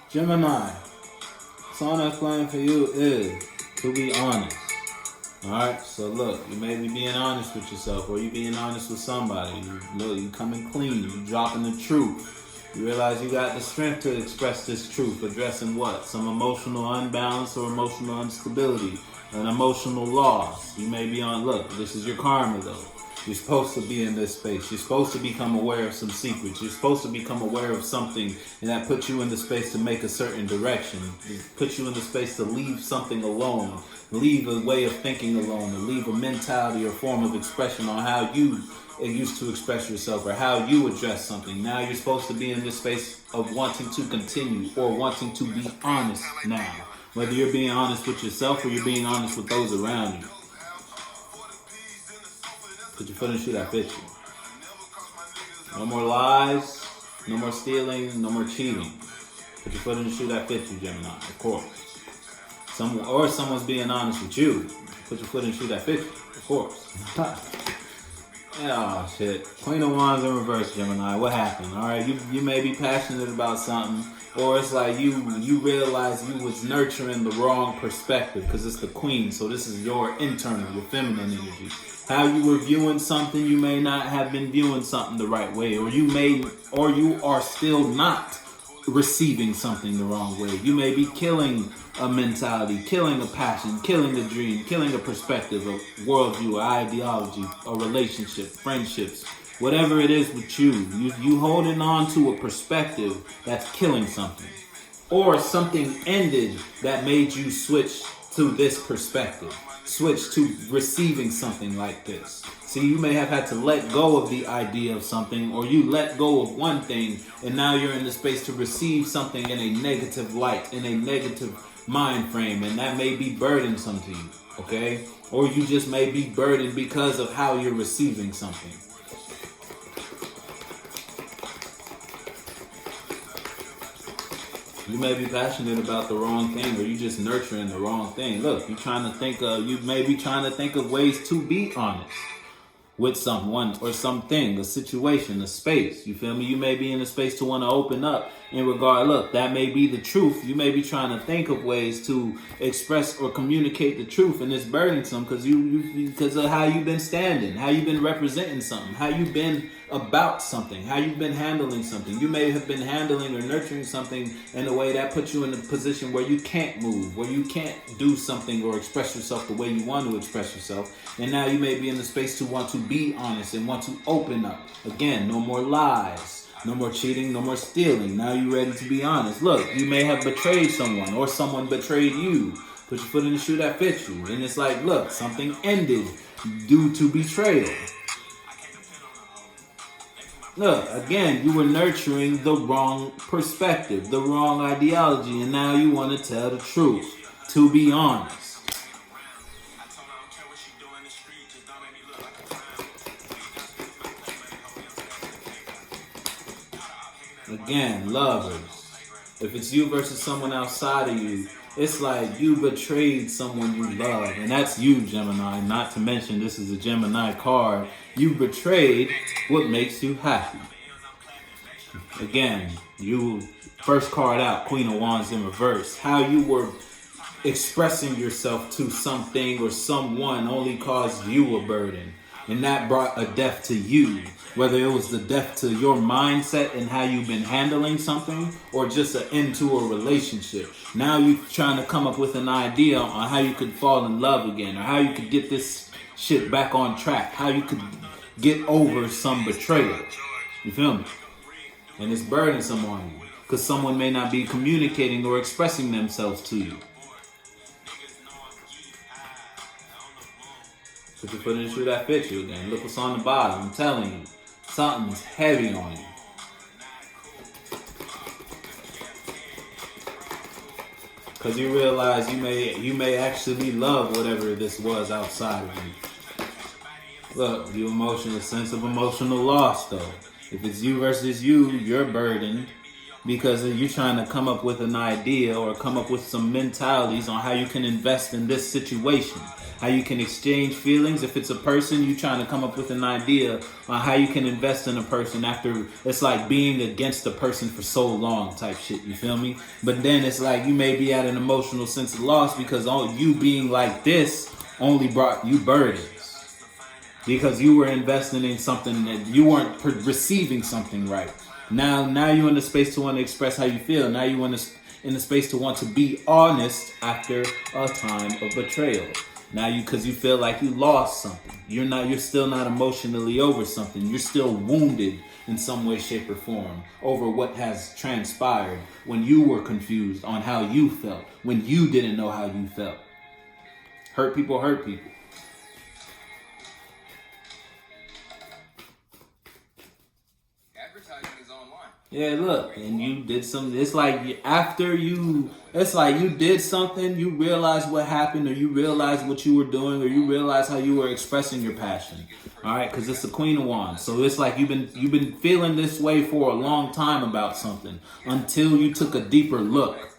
Gemini, song that's playing for you is to be honest. Alright, so look, you may be being honest with yourself, or you being honest with somebody. You coming clean, you dropping the truth. You realize you got the strength to express this truth, addressing what? Some emotional unbalance or emotional instability, an emotional loss. You may be on, look, this is your karma though. You're supposed to be in this space. You're supposed to become aware of some secrets. You're supposed to become aware of something, and that puts you in the space to make a certain direction. It puts you in the space to leave something alone, leave a way of thinking alone, or leave a mentality or form of expression on how you used to express yourself or how you address something. Now you're supposed to be in this space of wanting to continue or wanting to be honest now. Whether you're being honest with yourself or you're being honest with those around you. Put your foot in the shoe that fits you. No more lies, no more stealing, no more cheating. Put your foot in the shoe that fits you, Gemini, of course. Someone's being honest with you. Put your foot in the shoe that fits you, of course. Oh, shit. Queen of Wands in reverse, Gemini. What happened? All right, you may be passionate about something, or it's like you realize you was nurturing the wrong perspective because it's the queen. So this is your internal, your feminine energy. How you were viewing something, you may not have been viewing something the right way, or you are still not receiving something the wrong way. You may be killing a mentality, killing a passion, killing a dream, killing a perspective, a worldview, an ideology, a relationship, friendships, whatever it is with you holding on to a perspective that's killing something, or something ended that made you switch to this perspective, switch to receiving something like this. See, you may have had to let go of the idea of something, or you let go of one thing, and now you're in the space to receive something in a negative light, in a negative mind frame, and that may be burdensome to you, okay? Or you just may be burdened because of how you're receiving something. You may be passionate about the wrong thing, or you just nurturing the wrong thing. Look, you may be trying to think of ways to be honest with someone or something, a situation, a space. You feel me? You may be in a space to want to open up in regard. Look, that may be the truth. You may be trying to think of ways to express or communicate the truth, and it's burdensome because of how you've been standing, how you've been representing something, how you've been about something, how you've been handling something. You may have been handling or nurturing something in a way that puts you in a position where you can't move, where you can't do something or express yourself the way you want to express yourself. And now you may be in the space to want to be honest and want to open up. Again, no more lies, no more cheating, no more stealing. Now you're ready to be honest. Look, you may have betrayed someone, or someone betrayed you. Put your foot in the shoe that fits you. And it's like, look, something ended due to betrayal. Look, again, you were nurturing the wrong perspective, the wrong ideology, and now you want to tell the truth, to be honest. Again, lovers. If it's you versus someone outside of you, it's like you betrayed someone you love. And that's you, Gemini. Not to mention, this is a Gemini card. You betrayed what makes you happy. Again, you first card out, Queen of Wands in reverse. How you were expressing yourself to something or someone only caused you a burden. And that brought a death to you. Whether it was the death to your mindset and how you've been handling something, or just an end to a relationship. Now you're trying to come up with an idea on how you could fall in love again, or how you could get this shit back on track, how you could get over some betrayal. You feel me? And it's burdensome on you, because someone may not be communicating or expressing themselves to you. Put your foot in the shoe that fits you again. Look what's on the bottom. I'm telling you. Something's heavy on you. Because you realize you may actually love whatever this was outside of you. Look, the emotional sense of emotional loss though. If it's you versus you, you're burdened. because you're trying to come up with an idea or come up with some mentalities on how you can invest in this situation, how you can exchange feelings. If it's a person, you're trying to come up with an idea on how you can invest in a person after it's like being against the person for so long type shit, you feel me? But then it's like you may be at an emotional sense of loss because all you being like this only brought you burdens. Because you were investing in something that you weren't receiving something right. Now you're in the space to want to express how you feel. Now you want to in the space to want to be honest after a time of betrayal. Now because you feel like you lost something. You're still not emotionally over something. You're still wounded in some way, shape, or form over what has transpired when you were confused on how you felt, when you didn't know how you felt. Hurt people hurt people. Yeah, look, and you did something. It's like after you did something, you realized what happened, or you realized what you were doing, or you realized how you were expressing your passion. All right, because it's the Queen of Wands. So it's like you've been feeling this way for a long time about something until you took a deeper look.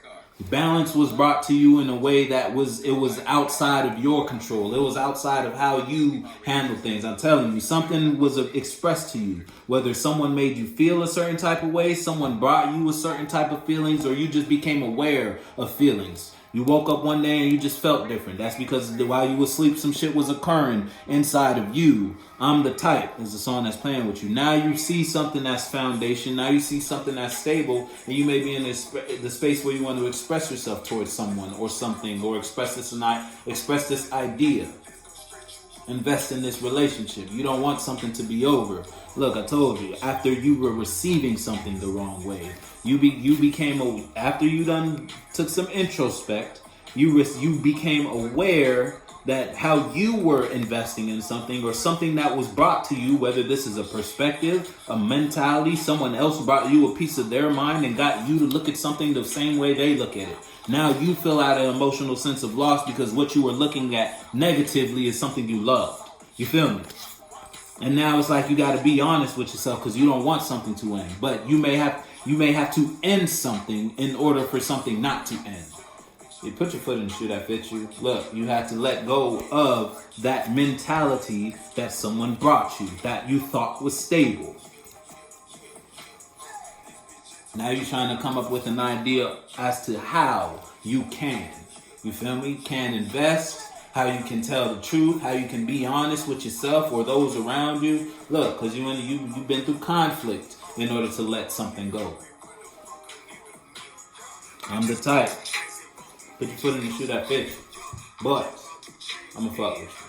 Balance was brought to you in a way that was outside of your control. It was outside of how you handle things. I'm telling you, something was expressed to you. Whether someone made you feel a certain type of way, someone brought you a certain type of feelings, or you just became aware of feelings. You woke up one day and you just felt different. That's because while you were asleep, some shit was occurring inside of you. I'm the Type is the song that's playing with you. Now you see something that's foundation. Now you see something that's stable. And you may be in the space where you want to express yourself towards someone or something, or express this idea. Invest in this relationship. You don't want something to be over. Look, I told you, after you were receiving something the wrong way, after you done took some introspect, you became aware that how you were investing in something, or something that was brought to you, whether this is a perspective, a mentality, someone else brought you a piece of their mind and got you to look at something the same way they look at it. Now you feel out an emotional sense of loss because what you were looking at negatively is something you love. You feel me? And now it's like you got to be honest with yourself because you don't want something to end. But you may have to end something in order for something not to end. You put your foot in the shoe that fits you. Look, you have to let go of that mentality that someone brought you, that you thought was stable. Now you're trying to come up with an idea as to how you can invest, how you can tell the truth, how you can be honest with yourself or those around you. Look, because you've been through conflict in order to let something go. I'm the Type. Put your foot in the shoe that fits you. But I'm going to fuck with you.